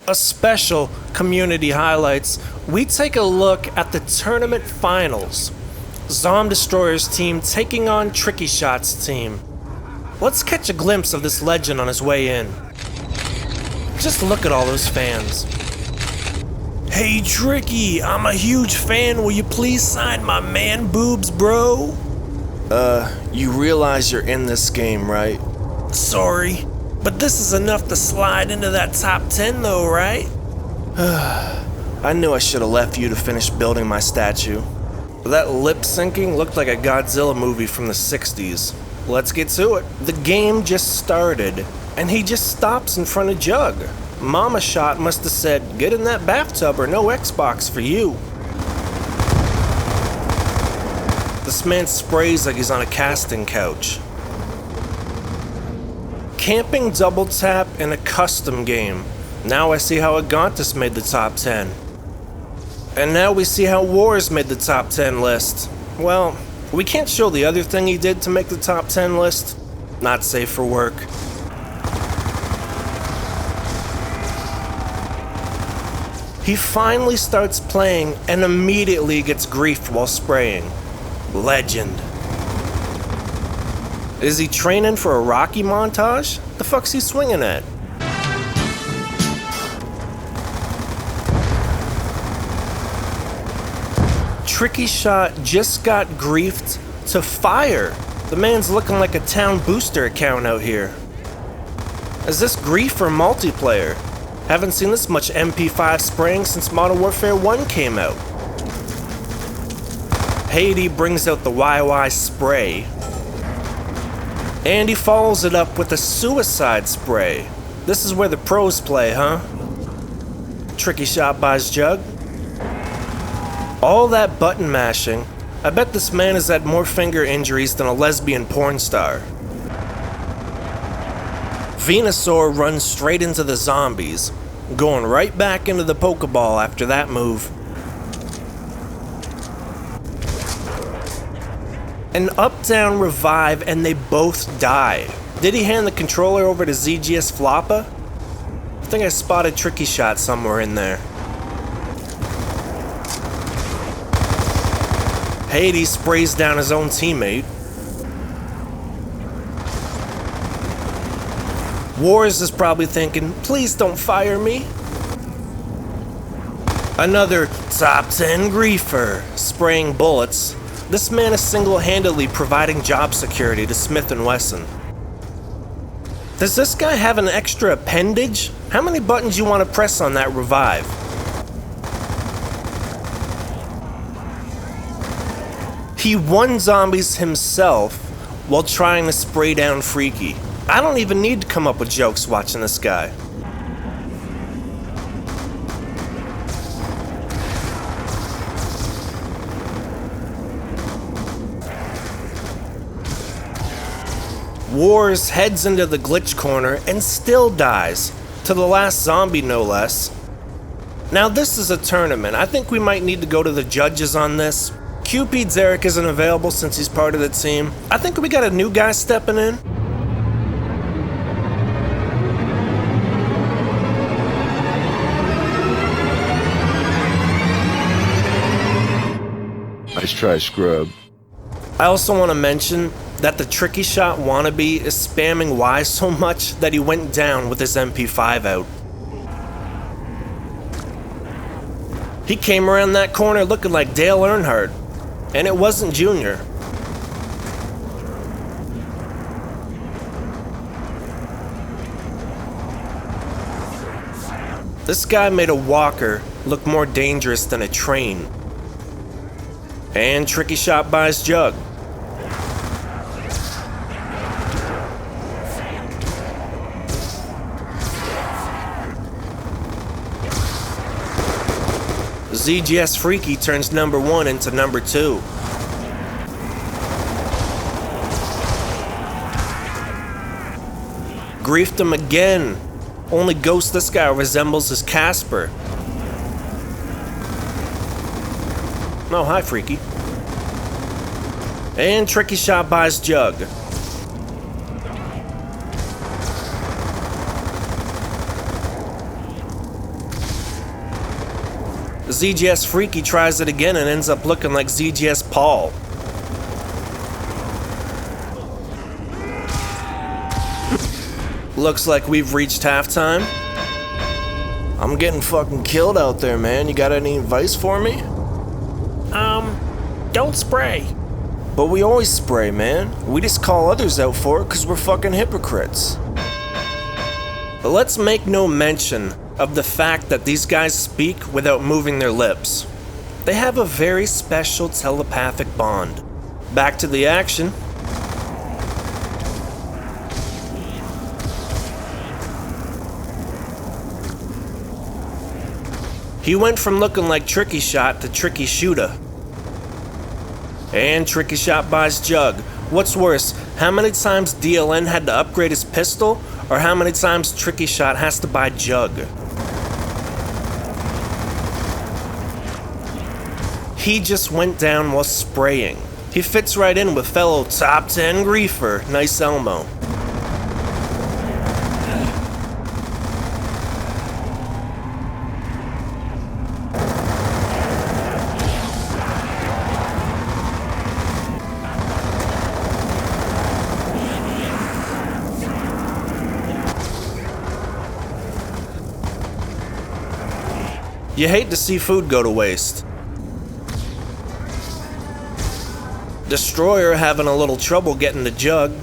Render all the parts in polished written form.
A special community highlights, we take a look at the tournament finals. Zomb Destroyer's team taking on Tricky Shoot's team. Let's catch a glimpse of this legend on his way in. Just look at all those fans. Hey Tricky, I'm a huge fan, will you please sign my man boobs, bro? You realize you're in this game, right? Sorry, but this is enough to slide into that top 10 though, right? I knew I should have left you to finish building my statue. That lip syncing looked like a Godzilla movie from the 60s. Let's get to it. The game just started, and he just stops in front of Jug. Mama Shot must have said, get in that bathtub or no Xbox for you. This man sprays like he's on a casting couch. Camping double tap in a custom game. Now I see how Agontis made the top 10. And now we see how Wars made the top 10 list. Well, we can't show the other thing he did to make the top 10 list. Not safe for work. He finally starts playing and immediately gets griefed while spraying. Legend. Is he training for a Rocky montage? The fuck's he swinging at? Tricky Shot just got griefed to fire. The man's looking like a town booster account out here. Is this grief or multiplayer? Haven't seen this much MP5 spraying since Modern Warfare 1 came out. Haiti brings out the YY spray. And he follows it up with a suicide spray. This is where the pros play, huh? Tricky Shot buys Jug. All that button mashing, I bet this man has had more finger injuries than a lesbian porn star. Venusaur runs straight into the zombies, going right back into the Pokeball after that move. An up-down revive and they both die. Did he hand the controller over to ZGS Floppa? I think I spotted Tricky Shot somewhere in there. Hades sprays down his own teammate. Wars is probably thinking, please don't fire me. Another top 10 griefer, spraying bullets. This man is single-handedly providing job security to Smith & Wesson. Does this guy have an extra appendage? How many buttons you want to press on that revive? He won zombies himself while trying to spray down Freaky. I don't even need to come up with jokes watching this guy. Wars heads into the glitch corner and still dies, to the last zombie no less. Now this is a tournament. I think we might need to go to the judges on this. QP Derek isn't available since he's part of the team. I think we got a new guy stepping in. Nice try, scrub. I also want to mention that the Tricky Shot wannabe is spamming Y so much that he went down with his MP5 out. He came around that corner looking like Dale Earnhardt, and it wasn't Junior. This guy made a walker look more dangerous than a train. And Tricky Shot buys Jug. ZGS Freaky turns number 1 into number 2. Griefed him again. Only ghost this guy resembles is Casper. Oh, hi, Freaky. And Tricky Shot buys Jug. ZGS Freaky tries it again and ends up looking like ZGS Paul. Looks like we've reached halftime. I'm getting fucking killed out there, man. You got any advice for me? Don't spray. But we always spray, man. We just call others out for it because we're fucking hypocrites. But let's make no mention of the fact that these guys speak without moving their lips. They have a very special telepathic bond. Back to the action. He went from looking like Tricky Shot to Tricky Shoota. And Tricky Shot buys Jug. What's worse, how many times DLN had to upgrade his pistol, or how many times Tricky Shot has to buy Jug? He just went down while spraying. He fits right in with fellow top 10 griefer, Nice Elmo. You hate to see food go to waste. Destroyer having a little trouble getting the Jug.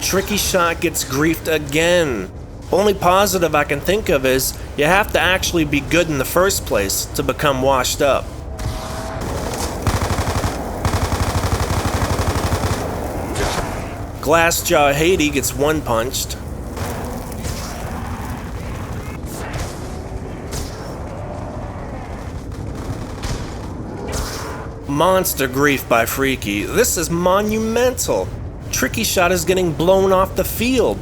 Tricky Shot gets griefed again. Only positive I can think of is you have to actually be good in the first place to become washed up. Glassjaw Haiti gets one punched. Monster grief by Freaky. This is monumental. Tricky Shot is getting blown off the field.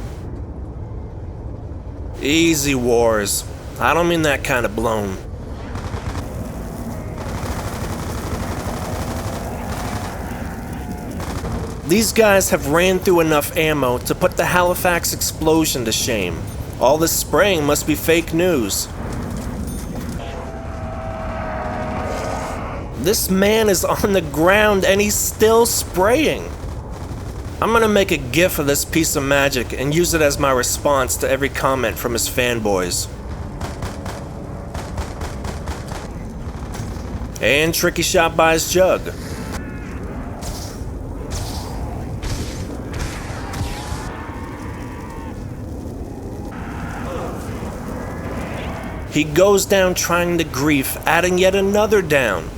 Easy, Wars. I don't mean that kind of blown. These guys have ran through enough ammo to put the Halifax explosion to shame. All this spraying must be fake news. This man is on the ground and he's still spraying. I'm gonna make a gif of this piece of magic and use it as my response to every comment from his fanboys. And Tricky Shot buys Jug. He goes down trying to grief, adding yet another down.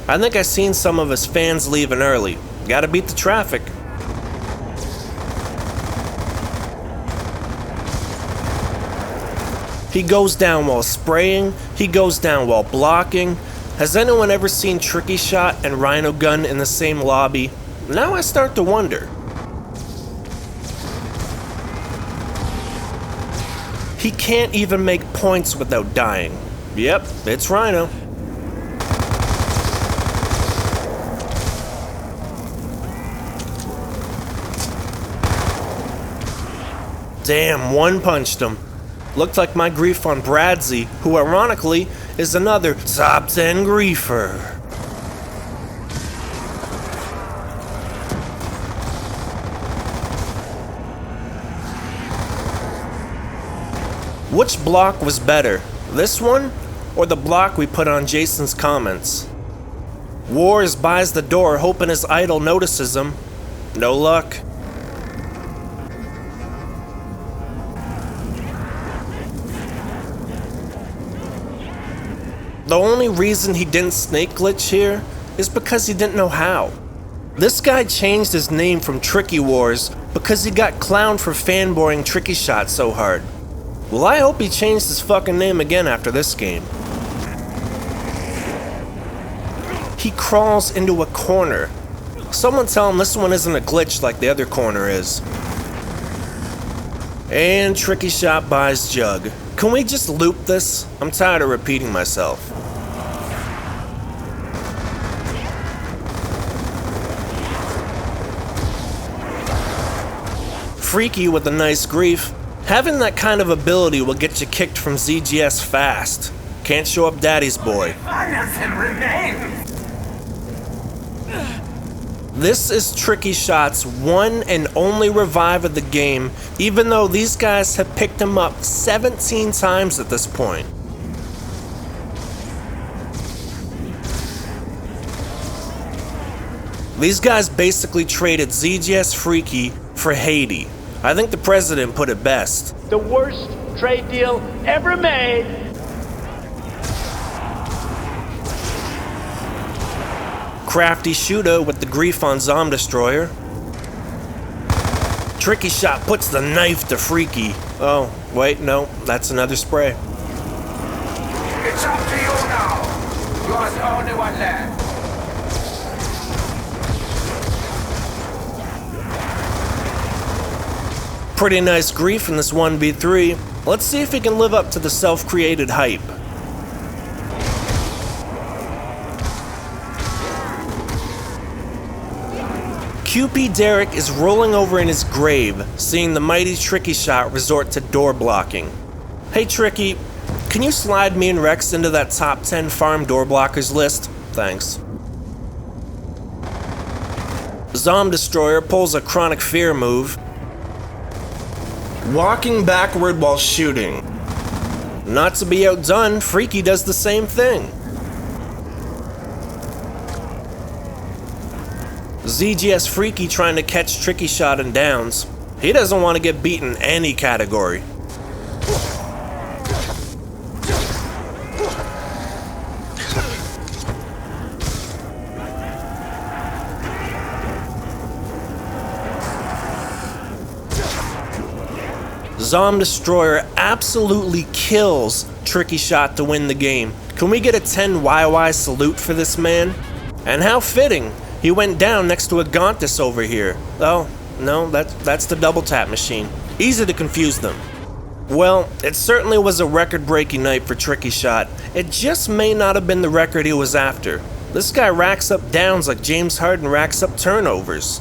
I think I seen some of his fans leaving early. Gotta beat the traffic. He goes down while spraying. He goes down while blocking. Has anyone ever seen Tricky Shot and Rhino Gun in the same lobby? Now I start to wonder. He can't even make points without dying. Yep, it's Rhino. Damn, one punched him. Looked like my grief on Bradsy, who ironically is another top 10 griefer. Which block was better, this one or the block we put on Jason's comments? Wars buys the door hoping his idol notices him. No luck. The only reason he didn't snake glitch here is because he didn't know how. This guy changed his name from Tricky Wars because he got clowned for fanboying Tricky Shot so hard. Well, I hope he changed his fucking name again after this game. He crawls into a corner. Someone tell him this one isn't a glitch like the other corner is. And Tricky Shot buys Jug. Can we just loop this? I'm tired of repeating myself. Freaky with a nice grief. Having that kind of ability will get you kicked from ZGS fast. Can't show up daddy's boy. This is Tricky Shot's one and only revive of the game, even though these guys have picked him up 17 times at this point. These guys basically traded ZGS Freaky for Haiti. I think the president put it best. The worst trade deal ever made. Crafty Shoota with the grief on Zomb Destroyer. Tricky Shot puts the knife to Freaky. Oh, wait, no, that's another spray. It's up to you now. You're the only one left. Pretty nice grief in this 1v3. Let's see if he can live up to the self-created hype. QP Derek is rolling over in his grave, seeing the mighty Tricky Shot resort to door blocking. Hey Tricky, can you slide me and Rex into that top 10 farm door blockers list? Thanks. Zomb Destroyer pulls a Chronic Fear move. Walking backward while shooting. Not to be outdone, Freaky does the same thing. ZGS Freaky trying to catch Tricky Shot in downs. He doesn't want to get beaten in any category. Zomb Destroyer absolutely kills Tricky Shot to win the game. Can we get a 10 YY salute for this man? And how fitting. He went down next to Agontis over here. Oh, no, that's the double tap machine. Easy to confuse them. Well, it certainly was a record-breaking night for Tricky Shot. It just may not have been the record he was after. This guy racks up downs like James Harden racks up turnovers.